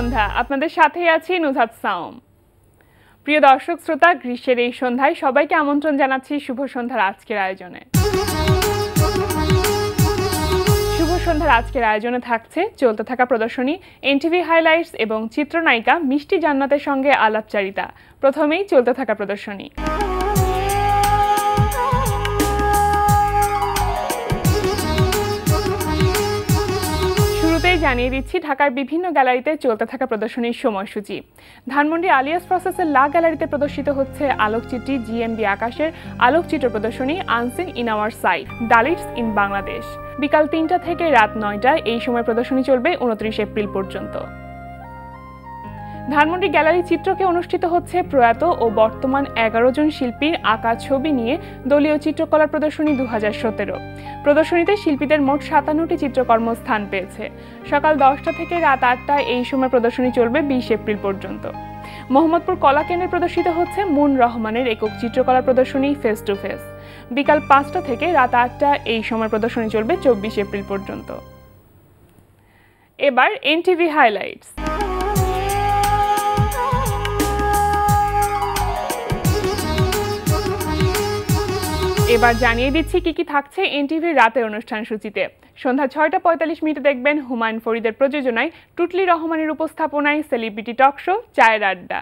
সন্ধ্যা আপনাদের সাথেই আছি নুজহাত সাওম। প্রিয় দর্শক শ্রোতা, গ্রীষ্মের এই সন্ধ্যায় সবাইকে আমন্ত্রণ জানাচ্ছি শুভ সন্ধ্যার আজকের আয়োজনে। শুভ সন্ধ্যার আজকের আয়োজনে থাকছে চলতে থাকা প্রদর্শনী, এনটিভি হাইলাইটস এবং চিত্রনায়িকা মিষ্টি জান্নাতের সঙ্গে আলাপচারিতা। প্রথমেই চলতে থাকা প্রদর্শনী। শুরুতেই জানিয়ে দিচ্ছি ঢাকার বিভিন্ন গ্যালারিতে চলতে থাকা প্রদর্শনীর সময়সূচি। ধানমন্ডি আলিয়াস প্রসেসের লা গ্যালারিতে প্রদর্শিত হচ্ছে আলোকচিত্রী জিএমবি আকাশের আলোকচিত্র প্রদর্শনী unseen in our sight Dalits in Bangladesh. বিকাল ৩টা থেকে রাত ৯টায় এই সময় প্রদর্শনী চলবে ২৯ এপ্রিল পর্যন্ত। ধানমন্ডি গ্যালারি চিত্রকে অনুষ্ঠিত হচ্ছে প্রয়াত ও বর্তমান ১১ জন শিল্পীর আঁকা ছবি নিয়ে দলীয় চিত্রকলার প্রদর্শনী ২০১৭। প্রদর্শনীতে শিল্পীদের মোট ৫৭টি চিত্রকর্ম স্থান পেয়েছে। সকাল ১০টা থেকে রাত ৮টায় এই সময় প্রদর্শনী চলবে ২০ এপ্রিল পর্যন্ত। মোহাম্মদপুর কলা কেন্দ্রে প্রদর্শিত হচ্ছে মুন রহমানের একক চিত্রকলার প্রদর্শনী ফেস টু ফেস। বিকাল ৫টা থেকে রাত ৮টা এই সময় প্রদর্শনী চলবে ২৪ এপ্রিল পর্যন্ত। এবার এনটিভি হাইলাইটস। এবার জানিয়ে দিচ্ছি কি কি থাকছে এনটিভির রাতের অনুষ্ঠান সূচিতে। সন্ধ্যা ৬টা ৪৫ মিনিটে দেখবেন হুমায়ুন ফরিদের প্রযোজনায় টুটলি রহমানের উপস্থাপনায় সেলিব্রিটি টক শো চায়ের আড্ডা।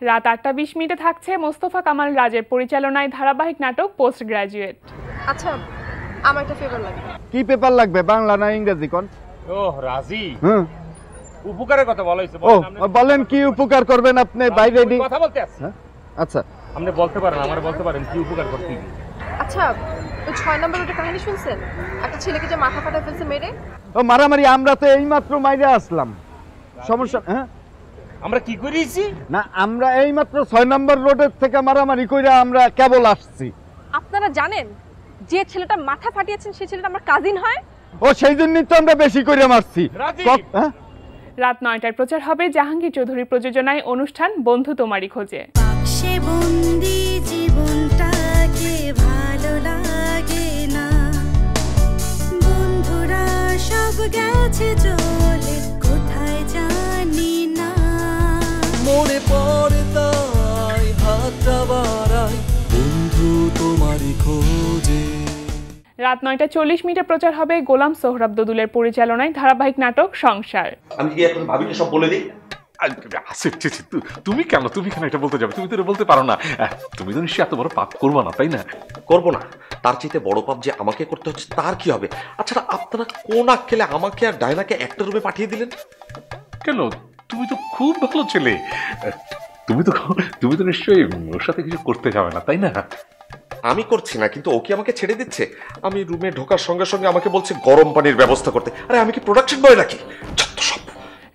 রাত ৮টা ২০ মিনিটে থাকছে মোস্তফা কামাল রাজের পরিচালনায় ধারাবাহিক নাটক পোস্ট গ্রাজুয়েট। আচ্ছা, আমার একটা পেপার লাগবে। কি পেপার লাগবে, বাংলা না ইংরেজি কোন? ওহ রাজি, উপকারের কথা বলা হইছে। বলেন কি উপকার করবেন আপনি? বাইরে কথা বলতে আসছি। আচ্ছা, আপনি বলতে পারেন, আমারে বলতে পারেন কি উপকার করতে। আচ্ছা, ওই ৬ নম্বর ওটা কাহিনী শুনছেন? একটা ছেলেকে যে মাথা ফাটা ফেলছে মেরে। ও মারামারি, আমরা তো এইমাত্র মাইরে আসলাম। সমস্যা আমরা কি করেছি না, আমরা এইমাত্র ৬ নম্বর রোডের থেকে মারামারি কইরা আমরা কেবল আসছি। আপনারা জানেন যে ছেলেটা মাথা ফাটিয়েছেন সেই ছেলেটা আমার কাজিন হয়। ও সেই জন্যই তো আমরা বেশি করে মারছি। রাত ৯টায় প্রচার হবে জাহাঙ্গীর চৌধুরীর প্রযোজনায় অনুষ্ঠান বন্ধু তোমারই খোঁজে। বন্ধুরা সব গেছে চলে, কোথায় জানি না, মনে পড়ে তাই হাতটা বাড়াই, বন্ধু তোমারই খোঁজে। রাত ৯টা ৪০ মিনিটে প্রচার হবে গোলাম সোহরাব দদুলের পরিচালনায় ধারাবাহিক নাটক সংসার। আমি কি এখন ভাবিকে সব বলে দিই? তুমি কেন এটা বলতে যাবে? তুমি তো বলতে পারো না। তুমি তো নিশ্চয়ই এত বড় পাপ করবো না, তাই না? করবো না, তার চাইতে বড় পাপ যে আমাকে করতে হচ্ছে তার কি হবে? আচ্ছা, আপনারা কোন আক্কেলে আমাকে আর ডায়নাকে একটা রুমে পাঠিয়ে দিলেন? কেন, তুমি তো খুব ভালো ছেলে। তুমি তো নিশ্চয়ই ওর সাথে কিছু করতে যাবে না, তাই না? আমি করছি না, কিন্তু ও কি আমাকে ছেড়ে দিচ্ছে? আমি রুমে ঢোকার সঙ্গে সঙ্গে আমাকে বলছে গরম পানির ব্যবস্থা করতে। আরে আমি কি প্রোডাকশন বয় নাকি?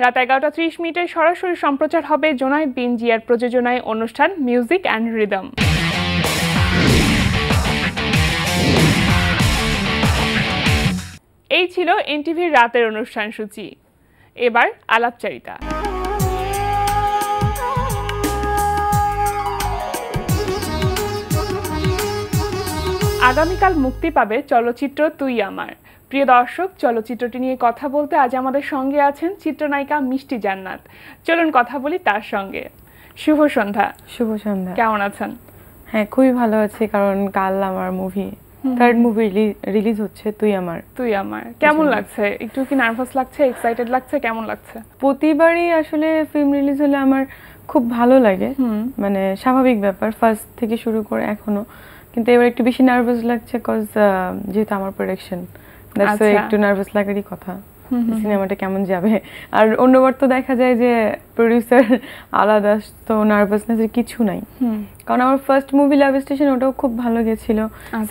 রাত ১১টা ৩০ মিনিটে সরাসরি সম্প্রচার হবে জোনায়েদ বিন জিয়ার প্রযোজনায় অনুষ্ঠান মিউজিক অ্যান্ড রিদম। এই ছিল এনটিভির রাতের অনুষ্ঠান সূচি। এবার আলাপচারিতা। আগামীকাল মুক্তি পাবে চলচ্চিত্র তুই আমার। প্রিয় দর্শক, চলচ্চিত্রটি নিয়ে কথা বলতে আজ আমাদের সঙ্গে আছেন চিত্রনায়িকা মিষ্টি জান্নাত। চলুন কথা বলি তার সঙ্গে। শুভ সন্ধ্যা। শুভ সন্ধ্যা। কেমন আছেন? হ্যাঁ, খুবই ভালো আছি, কারণ কাল আমার মুভি থার্ড মুভি রিলিজ হচ্ছে তুই আমার। কেমন লাগছে? একটু কি নার্ভাস লাগছে, এক্সাইটেড লাগছে, কেমন লাগছে? প্রতিবারই আসলে ফিল্ম রিলিজ হলে আমার খুব ভালো লাগে, মানে স্বাভাবিক ব্যাপার, ফার্স্ট থেকে শুরু করে এখনো। কিন্তু এবার একটু বেশি নার্ভাস লাগছে, কজ যেহেতু আমার প্রোডাকশন, দ্যাটস ওয়াই একটু নার্ভাস লাগারই কথা। সিনেমাটা কেমন যাবে। আর অন্যবার তো দেখা যায় যে প্রোডিউসার আলাদা, তো নার্ভাসনেসের কিছু নাই, কারণ আমার ফার্স্ট মুভি লাভ স্টেশন ওটাও খুব ভালো গেছিল,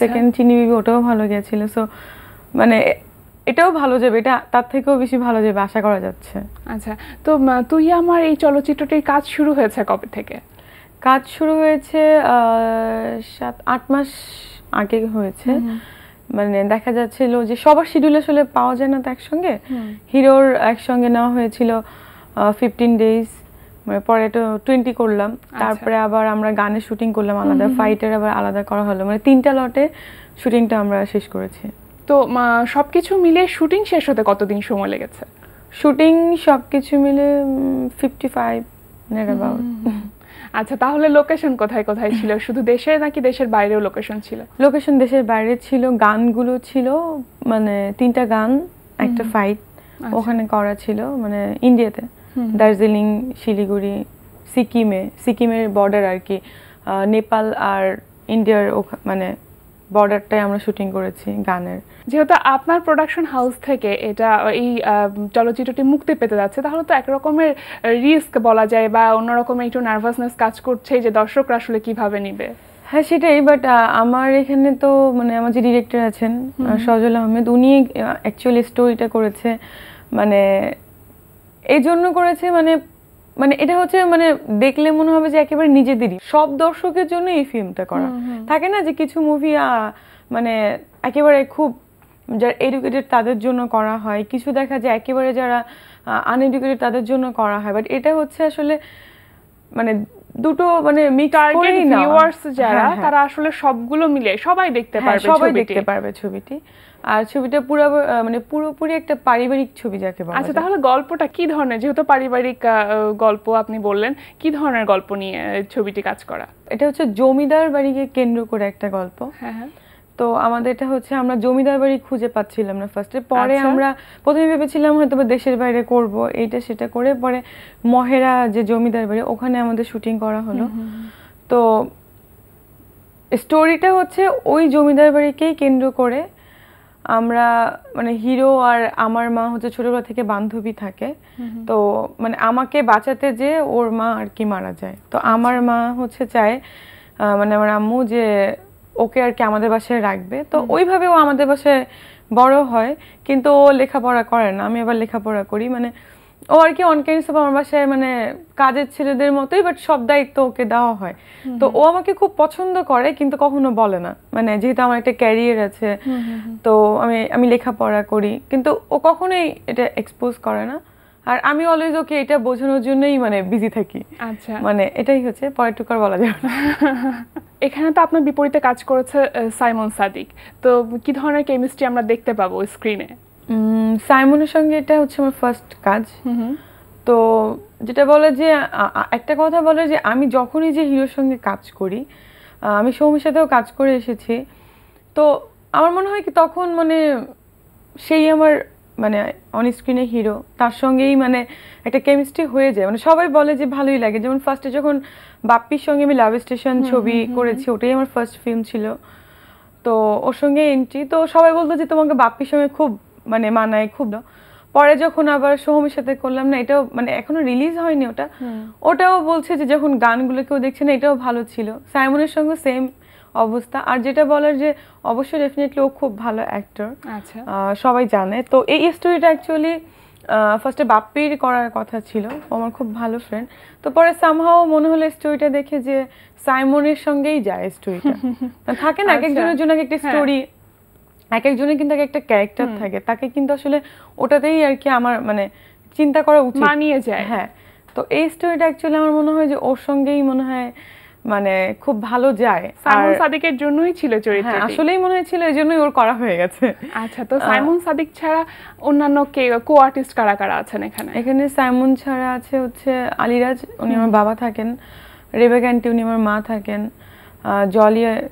সেকেন্ড চিনি বিবি ওটাও ভালো গেছিল, সো মানে এটাও ভালো যাবে, এটা তার থেকেও বেশি ভালো যাবে আশা করা যাচ্ছে। আচ্ছা, তো তুই আমার এই চলচ্চিত্রটির কাজ শুরু হয়েছে কবে থেকে? কাজ শুরু হয়েছে 7-8 মাস আগে হয়েছে, মানে দেখা যাচ্ছিল যে সবার শিডিউল আসলে পাওয়া যায় না তো একসঙ্গে। হিরোর একসঙ্গে নেওয়া হয়েছিল 15 ডেজ, মানে পরে তো 20 করলাম, তারপরে আবার আমরা গানের শুটিং করলাম আলাদা, ফাইটের আবার আলাদা করা হলো, মানে 3টা লটে শুটিংটা আমরা শেষ করেছি। তো সবকিছু মিলে শুটিং শেষ হতে কতদিন সময় লেগেছে? শুটিং সবকিছু মিলে 55 নেট অ্যাবাউট। আচ্ছা, তাহলে লোকেশন কোথায় কোথায় ছিল? শুধু দেশে নাকি দেশের বাইরেও লোকেশন ছিল? লোকেশন দেশের বাইরে ছিল, গানগুলো ছিল মানে 3টা গান, একটা ফাইট ওখানে করা ছিল, মানে ইন্ডিয়াতে, দার্জিলিং, শিলিগুড়ি, সিকিমের বর্ডার আর কি, নেপাল আর ইন্ডিয়ার মানে বর্ডারটাই আমরা শুটিং করেছি গানের। যেহেতু আপনার প্রোডাকশন হাউস থেকে এটা এই চলচ্চিত্রটি মুক্তি পেতে যাচ্ছে, তাহলে তো একরকমের রিস্ক বলা যায় বা অন্যরকমের একটু নার্ভাসনেস কাজ করছে যে দর্শকরা আসলে কিভাবে নিবে। হ্যাঁ সেটাই, বাট আমার এখানে তো মানে আমার যে ডিরেক্টর আছেন সজল আহমেদ, উনি অ্যাকচুয়ালি স্টোরিটা করেছে, মানে এই জন্য করেছে, মানে মানে এটা হচ্ছে মানে দেখলে মনে হবে যে একেবারে নিজেদেরই, সব দর্শকের জন্য এই ফিল্মটা করা। থাকে না যে কিছু মুভি মানে একেবারে খুব যারা এডুকেটেড তাদের জন্য করা হয়, কিছু দেখা যায় একেবারে যারা আনএডুকেটেড তাদের জন্য করা হয়, বাট এটা হচ্ছে আসলে মানে দুটো মানে টার্গেট ভিউয়ার্স যারা, তারা আসলে সবগুলো মিলে সবাই দেখতে পারবে ছবিটি। আর ছবিটা মানে পুরোপুরি একটা পারিবারিক ছবি যাকে বলা যায়। আচ্ছা, তাহলে গল্পটা কি ধরনের? যেহেতু পারিবারিক গল্প আপনি বললেন, কি ধরনের গল্প নিয়ে ছবিটি কাজ করা? এটা হচ্ছে জমিদার বাড়িকে কেন্দ্র করে একটা গল্প। হ্যাঁ। তো আমাদের এটা হচ্ছে আমরা জমিদার বাড়ি খুঁজে পাচ্ছিলাম না ফার্স্টে, পরে আমরা প্রথমে ভেবেছিলাম হয়তো দেশের বাইরে করব, এইটা সেটা করে পরে মহেরা যে জমিদার বাড়ি ওখানে আমাদের শুটিং করা হলো। তো স্টোরিটা হচ্ছে ওই জমিদার বাড়িকেই কেন্দ্র করে আমরা, মানে হিরো আর আমার মা হচ্ছে ছোটবেলা থেকে বান্ধবী থাকে, তো মানে আমাকে বাঁচাতে যে ওর মা আর কি মারা যায়, তো আমার মা হচ্ছে চায় মানে আমার আম্মু যে ওকে আর কি আমাদের বাসায় রাখবে, তো ওইভাবে ও আমাদের বাসায় বড় হয়, কিন্তু ও লেখাপড়া করে না, আমি আবার লেখাপড়া করি, মানে ও আর কি অনকেন্স আমার বাসায় মানে কাজের ছেলেদের মতোই, বাট সব দায়িত্ব ওকে দেওয়া হয়। তো ও আমাকে খুব পছন্দ করে কিন্তু কখনো বলে না, মানে যেহেতু আমার একটা ক্যারিয়ার আছে, তো আমি লেখাপড়া করি, কিন্তু ও কখনোই এটা এক্সপোজ করে না, আর আমি অলওয়েজ ওকে এটা বোঝানোর জন্যই মানে বিজি থাকি। আচ্ছা, মানে এটাই হচ্ছে, পরে টুকার বলা যাবে না। এখানে তো আপনার বিপরীতে কাজ করেছে সাইমন সাদিক, তো কি ধরনের কেমিস্ট্রি আমরা দেখতে পাবো স্ক্রিনে? সাইমনের সঙ্গে এটা হচ্ছে আমার ফার্স্ট কাজ। তো যেটা বলে যে একটা কথা বলে যে আমি যখনই যে হিরোর সঙ্গে কাজ করি, আমি সৌমির সাথেও কাজ করে এসেছি, তো আমার মনে হয় কি তখন মানে সেই আমার মানে অন স্ক্রিনে হিরো, তার সঙ্গেই মানে একটা কেমিস্ট্রি হয়ে যায়, মানে সবাই বলে যে ভালোই লাগে। যেমন ফার্স্টে যখন বাপ্পির সঙ্গে আমি লাভ স্টেশন ছবি করেছি, ওটাই আমার ফার্স্ট ফিল্ম ছিল, তো ওর সঙ্গে এন্ট্রি, তো সবাই বলতো যে তোমাকে বাপ্পির সঙ্গে খুব মানে মানায় খুব। পরে যখন আবার সোহমের সাথে করলাম না, এটাও মানে এখনো রিলিজ হয়নি ওটাও বলছে যে যখন গানগুলো কেউ দেখছে না এটাও ভালো ছিল। সাইমনের সঙ্গে সেম অবস্থা। আর যেটা বলার যে অবশ্যই ডেফিনেটলি ও খুব ভালো অ্যাক্টর, সবাই জানে। তো এই স্টোরিটা অ্যাকচুয়ালি ফার্স্টে বাপ্পির করার কথা ছিল, আমার খুব ভালো ফ্রেন্ড, তো পরে সামহাও মনে হলো স্টোরিটা দেখে যে সাইমনের সঙ্গেই যায় স্টোরিটা। থাকে না এক একজনের জন্য একটা স্টোরি, এক একজনের কিন্তু একটা ক্যারেক্টার থাকে, তাকে কিন্তু আসলে ওটাতেই আর কি আমার মানে চিন্তা করা উচিত, মানিয়ে যায়। হ্যাঁ, তো এই স্টোরিটা অ্যাকচুয়ালি আমার মনে হয় যে ওর সঙ্গেই মনে হয় মানে খুব ভালো যায়। সাইমন সাদিকের জন্যই ছিল চরিত্রটি, আসলেই মনে হয়েছিল এই জন্যই ওর করা হয়ে গেছে। আচ্ছা, তো সাইমন সাদিক ছাড়া অন্যান্য কে কো আর্টিস্ট কারা কারা আছেন এখানে? এখানে সাইমন ছাড়া আছে হচ্ছে আলিরাজ, উনি আমার বাবা থাকেন, রেবেকা আন্টি উনি আমার মা থাকেন,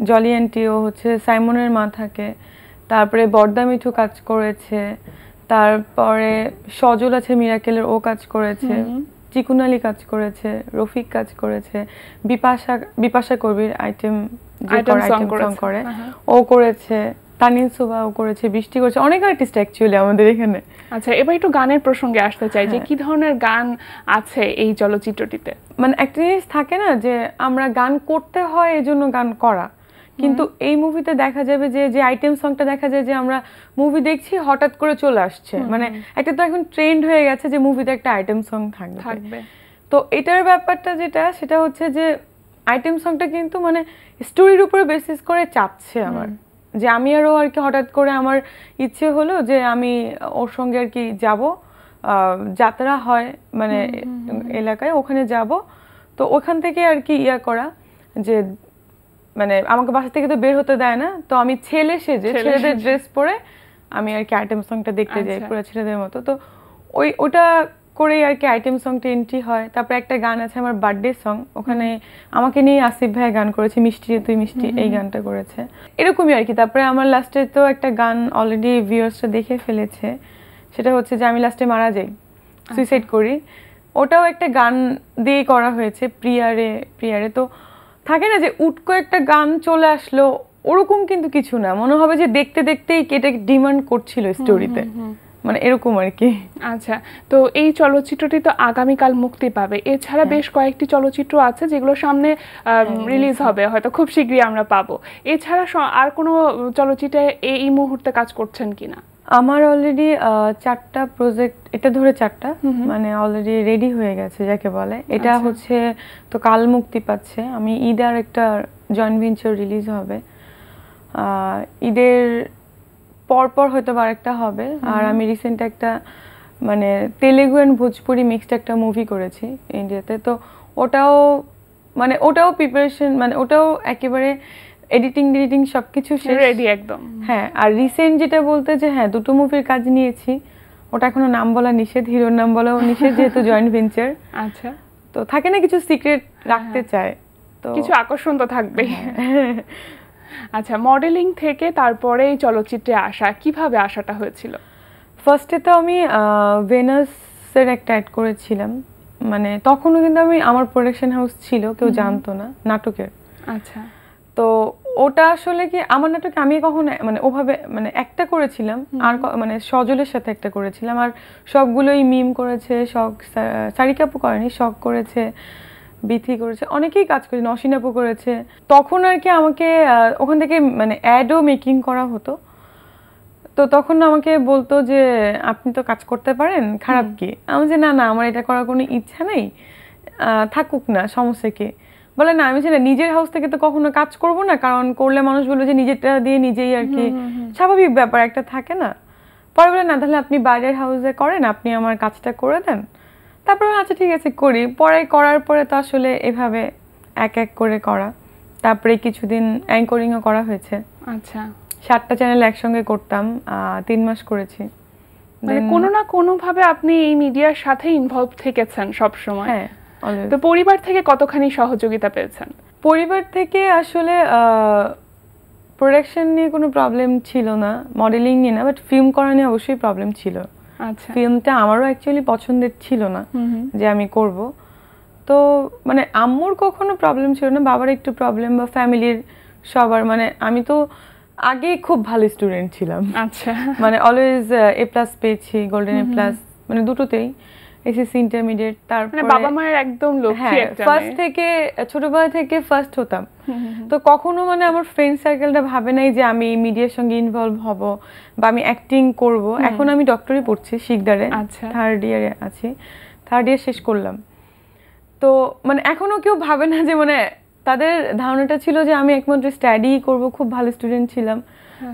জলি আন্টিও হচ্ছে সাইমনের মা থাকে, তারপরে বর্দা মিঠু কাজ করেছে, তারপরে সজল আছে মিরাকেলের, ও কাজ করেছে, চিকুনালি কাজ করেছে, রফিক কাজ করেছে, বিপাশা কবির আইটেম সং করে ও করেছে, তানিন সুবা ও করেছে, বৃষ্টি করেছে, অনেক আর্টিস্ট অ্যাকচুয়ালি আমাদের এখানে। আচ্ছা, এবার একটু গানের প্রসঙ্গে আসতে চাই যে কি ধরনের গান আছে এই চলচ্চিত্রটিতে? মানে একটা জিনিস থাকে না যে আমরা গান করতে হয় এজন্য গান করা, কিন্তু এই মুভিতে দেখা যাবে যে যে আইটেম সংটা দেখা যায় যে আমরা মুভি দেখছি হঠাৎ করে চলে আসছে, মানে একটা তো এখন ট্রেন্ড হয়ে গেছে যে মুভিতে একটা আইটেম সং থাকবে। তো এটার ব্যাপারটা যেটা সেটা হচ্ছে যে আইটেম সংটা কিন্তু মানে স্টোরির উপরে বেসিস করে চাচ্ছে আমার, যে আমি আরও আর কি হঠাৎ করে আমার ইচ্ছে হলো যে আমি ওর সঙ্গে আর কি যাব, যাত্রা হয় মানে এলাকায়, ওখানে যাব। তো ওখান থেকে আর কি করা যে মানে আমাকে বাসা থেকে তো বের হতে দেয় না, তো আমি ছেলে সেজে ছেলেদের ড্রেস পরে আমি আর কি আইটেম সংটা দেখতে যাই পুরো ছেলেদের মতো। তো ওটা করেই আর কি আইটেম সংটা এন্ট্রি হয়। তারপরে একটা গান আছে আমার বার্থডে সং, ওখানে আমাকে নিয়ে আসিফ ভাই গান করেছে, মিষ্টি রে তুই মিষ্টি, এই গানটা করেছে, এরকমই আর কি। তারপরে আমার লাস্টে তো একটা গান অলরেডি ভিউয়ার্সরা দেখে ফেলেছে, সেটা হচ্ছে যে আমি লাস্টে মারা যাই, সুইসাইড করি। ওটাও একটা গান দিয়ে করা হয়েছে, প্রিয়ারে। তো থাকে না যে উটকো একটা গান চলে আসলো, ওরকম কিন্তু কিছু না, মনে হবে যে দেখতে দেখতেই এটা ডিমান্ড করছিল স্টোরিতে, মানে এরকম আর কি। আচ্ছা, তো এই চলচ্চিত্রটি তো আগামীকাল মুক্তি পাবে, এছাড়া বেশ কয়েকটি চলচ্চিত্র আছে যেগুলো সামনে রিলিজ হবে, হয়তো খুব শীঘ্রই আমরা পাবো। এছাড়া আর কোনো চলচ্চিত্রে এই মুহূর্তে কাজ করছেন কিনা? আমার অলরেডি 4টা প্রজেক্ট, এটা ধরে 4টা মানে অলরেডি রেডি হয়ে গেছে যাকে বলে। এটা হচ্ছে তো কাল মুক্তি পাচ্ছে, আমি ঈদে আর একটা জয়েন্ট ভেঞ্চার রিলিজ হবে, ঈদের পরপর হয়তো আরেকটা হবে। আর আমি রিসেন্ট একটা মানে তেলেগু অ্যান্ড ভোজপুরি মিক্সড একটা মুভি করেছি ইন্ডিয়াতে, তো ওটাও প্রিপারেশন, মানে ওটাও একেবারে এডিটিং সবকিছু রেডি একদম। হ্যাঁ, আর রিসেন্ট যেটা বলতে যে হ্যাঁ 2টো মুভির কাজ নিয়েছি, ওটা এখনো নাম বলা নিষেধ, হিরোর নাম বলাও নিষেধ যেহেতু জয়েন্ট ভেঞ্চার। আচ্ছা, তো থাকে না কিছু সিক্রেট রাখতে চায়, তো কিছু আকর্ষণ তো থাকবেই। আচ্ছা, মডেলিং থেকে তারপরে এই চলচ্চিত্রে আসা, কিভাবে আসাটা হয়েছিল? ফার্স্টে তো আমি ভেনাসের একটা অ্যাড করেছিলাম, মানে তখনও কিন্তু আমার প্রোডাকশন হাউস ছিল, কেউ জানতো না, নাটকের। আচ্ছা, তো ওটা আসলে কি আমার নাটকে আমি কখনো মানে ওভাবে মানে একটা করেছিলাম, আর মানে সজলের সাথে একটা করেছিলাম, আর সবগুলোই মিম করেছে, সারিকাপু করেনি, শখ করেছে, বিথি করেছে, অনেকেই কাজ করেছে, নসিনাপু করেছে। তখন আর কি আমাকে ওখান থেকে মানে অ্যাডও মেকিং করা হতো, তো তখন আমাকে বলতো যে আপনি তো কাজ করতে পারেন, খারাপ কি? আমি যে না আমার এটা করার কোনো ইচ্ছা নেই, থাকুক না, সমস্যা কি? বলে না, আমি না নিজের হাউস থেকে তো কখনো কাজ করব না, কারণ করলে মানুষ বলবে যে নিজেরটা দিয়ে নিজেই আর কি, স্বাভাবিক ব্যাপার একটা থাকে না। পরে বলে না, তাহলে আপনি বাইরের হাউসে করেন, আপনি আমার কাজটা করে দেন। তারপরে আচ্ছা ঠিক আছে করি। পরে করার পরে তো আসলে এভাবে এক এক করে করা, তারপরে কিছুদিন অ্যাঙ্করিংও করা হয়েছে। আচ্ছা, 7টা চ্যানেল একসঙ্গে করতাম, 3 মাস করেছি। মানে কোনো না কোনো ভাবে আপনি এই মিডিয়ার সাথে ইনভলভ থেকেছেন সব সময়। হ্যাঁ, তো পরিবার থেকে কতখানি সহযোগিতা পেয়েছেন? পরিবার থেকে আসলে প্রোডাকশন নিয়ে কোনো প্রবলেম ছিল না, মডেলিং নিয়ে না, বাট ফিল্ম করা নিয়ে অবশ্যই প্রবলেম ছিল। আচ্ছা, ফিল্মটা আমারও অ্যাকচুয়ালি পছন্দের ছিল না যে আমি করব, তো মানে আম্মুর কখনো প্রবলেম ছিল না, বাবার একটু প্রবলেম বা ফ্যামিলির সবার। মানে আমি তো আগে খুব ভালো স্টুডেন্ট ছিলাম, আচ্ছা, মানে অলওয়েজ A+ পেয়েছি, গোল্ডেন A+, মানে দুটোতেই, এসএসসি ইন্টারমিডিয়েট। তারপরে বাবা মায়ের একদম লক্ষ্মী একটা, ফার্স্ট থেকে ছোটবেলা থেকে ফার্স্ট হতাম। তো কখনো মানে আমার ফ্রেন্ড সার্কেলটা ভাবে নাই যে আমি মিডিয়ার সঙ্গে ইনভলভ হব বা আমি অ্যাক্টিং করব। এখন আমি ডক্টরি পড়ছি শিকদারে, 3rd ইয়ারে আছি, 3rd ইয়ার শেষ করলাম। তো মানে এখনো কেউ ভাবে না যে, মানে তাদের ধারণাটা ছিল যে আমি একমাত্র স্টাডি করব, খুব ভালো স্টুডেন্ট ছিলাম।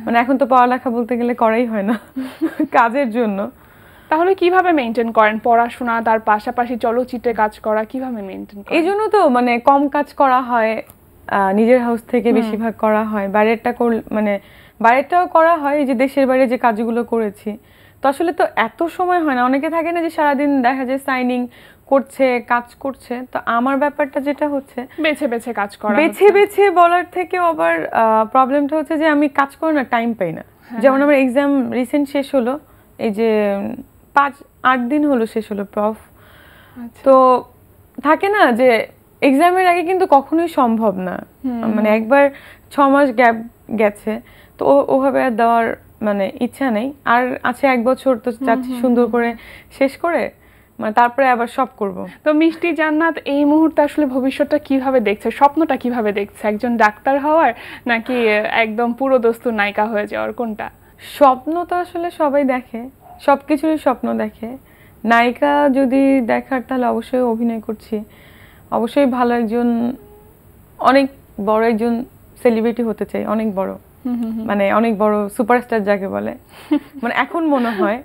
মানে এখন তো পড়ালেখা বলতে গেলে করাই হয় না কাজের জন্য। তাহলে কিভাবে মেইনটেইন করেন পড়াশোনা, তার পাশাপাশি চলচ্চিত্রে কাজ করা, কিভাবে মেইনটেইন করেন? এই জন্য তো মানে কম কাজ করা হয়, নিজের হাউস থেকে বেশিরভাগ করা হয়, মানে বাইরেরটাও করা হয়, এই যে দেশের বাইরে যে কাজগুলো করেছি। তো আসলে তো এত সময় হয় না, অনেকে থাকে না যে সারাদিন দেখা যায় সাইনিং করছে, কাজ করছে। তো আমার ব্যাপারটা যেটা হচ্ছে বেছে বেছে কাজ করা, বেছে বলার থেকেও আবার প্রবলেমটা হচ্ছে যে আমি কাজ করার না টাইম পাই না। যেমন আমার এক্সাম রিসেন্ট শেষ হলো, এই যে 5-8 দিন হলো শেষ হলো প্রফ। তো থাকে না যে এক্সামের আগে কিন্তু কখনোই সম্ভব না, মানে একবার 6 মাস গ্যাপ গেছে, তো ওভাবে আর দেওয়ার মানে ইচ্ছা নেই। আর আছে 1 বছর, তো চাচ্ছি সুন্দর করে শেষ করে মানে তারপরে আবার সব করব। তো মিষ্টি জান্নাত এই মুহূর্তে আসলে ভবিষ্যৎটা কিভাবে দেখছে, স্বপ্নটা কিভাবে দেখছে? একজন ডাক্তার হওয়ার নাকি একদম পুরো দস্তুর নায়িকা হয়ে যাওয়ার, কোনটা? স্বপ্ন তো আসলে সবাই দেখে, সবকিছুরই স্বপ্ন দেখে। নায়িকা যদি দেখার তাহলে অবশ্যই অভিনয় করছি, অবশ্যই ভালো একজন, অনেক বড় একজন সেলিব্রিটি হতে চাই, অনেক বড়। মানে অনেক বড় সুপারস্টার যাকে বলে, মানে এখন মনে হয়।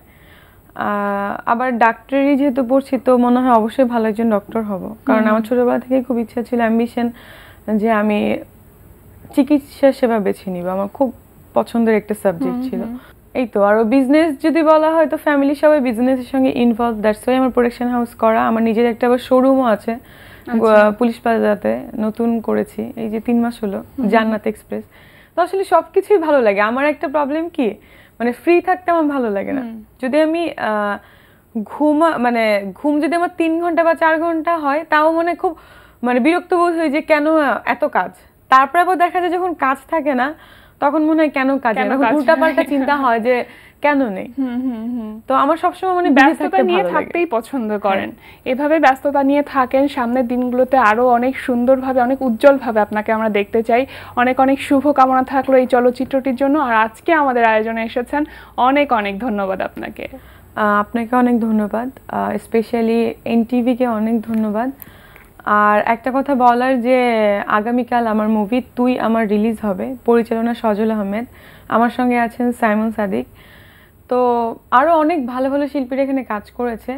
আবার ডাক্তারি যেহেতু পড়ছি তো মনে হয় অবশ্যই ভালো একজন ডক্টর হব, কারণ আমার ছোটবেলা থেকেই খুব ইচ্ছা ছিল, অ্যাম্বিশন, যে আমি চিকিৎসা সেবা বেছে নিব, আমার খুব পছন্দের একটা সাবজেক্ট ছিল। এই তো। আর বিজনেস যদি বলা হয় তো ফ্যামিলি সবাই বিজনেসের সঙ্গে ইনভলভ, দ্যাটস ওয়াই আমার প্রোডাকশন হাউস করা। আমার নিজের একটা আবার শোরুমও আছে পুলিশ প্লাজাতে, নতুন করেছি এই যে 3 মাস হলো, জান্নাত এক্সপ্রেস। তো আসলে সবকিছুই ভালো লাগে। আমার একটা প্রবলেম কি, মানে ফ্রি থাকতে আমার ভালো লাগে না। যদি আমি ঘুম যদি আমার 3 ঘন্টা বা 4 ঘন্টা হয় তাও মানে খুব বিরক্ত বোধ হয় যে কেন এত কাজ। তারপর আবার দেখা যায় যখন কাজ থাকে না তখন মনে হয় কেন কাজ, উল্টাপাল্টা চিন্তা হয় যে কেন নেই। তো আমার সবসময় ব্যস্ততা নিয়ে থাকতেই পছন্দ করেন, এভাবে ব্যস্ততা নিয়ে থাকেন। সামনের দিনগুলোতে আরো অনেক সুন্দরভাবে, অনেক উজ্জ্বলভাবে আপনাকে আমরা দেখতে চাই। অনেক অনেক শুভ কামনা থাকলো এই চলচ্চিত্রটির জন্য। আর আজকে আমাদের আয়োজনে এসেছেন, অনেক অনেক ধন্যবাদ আপনাকে। আপনাকে অনেক ধন্যবাদ, স্পেশালি এনটিভিকে অনেক ধন্যবাদ। আর একটা কথা বলার, যে আগামীকাল আমার মুভি তুই আমার রিলিজ হবে, পরিচালনা সজল আহমেদ, আমার সঙ্গে আছেন সাইমন সাদিক। তো আরও অনেক ভালো ভালো শিল্পীরা এখানে কাজ করেছে।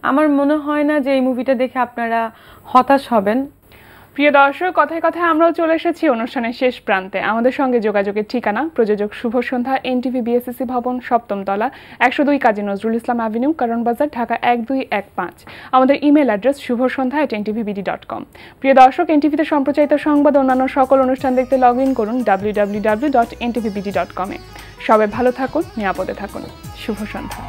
আমার মনে হয় না যে এই মুভিটা দেখে আপনারা হতাশ হবেন। প্রিয় দর্শক, কথায় কথায় আমরাও চলে এসেছি অনুষ্ঠানের শেষ প্রান্তে। আমাদের সঙ্গে যোগাযোগের ঠিকানা প্রযোজক শুভ সন্ধ্যা, এনটিভি বিএসসি ভবন, 7ম তলা, 102 কাজী নজরুল ইসলাম অ্যাভিনিউ, কারণ বাজার, ঢাকা 1215। আমাদের ইমেল অ্যাড্রেস shubhosandha@ntvbd.com। প্রিয় দর্শক, এনটিভিতে সম্প্রচারিত সংবাদ অন্যান্য সকল অনুষ্ঠান দেখতে লগ ইন করুন www.ntvbd.com-এ। সবাই ভালো থাকুন, নিরাপদে থাকুন। শুভ সন্ধ্যা।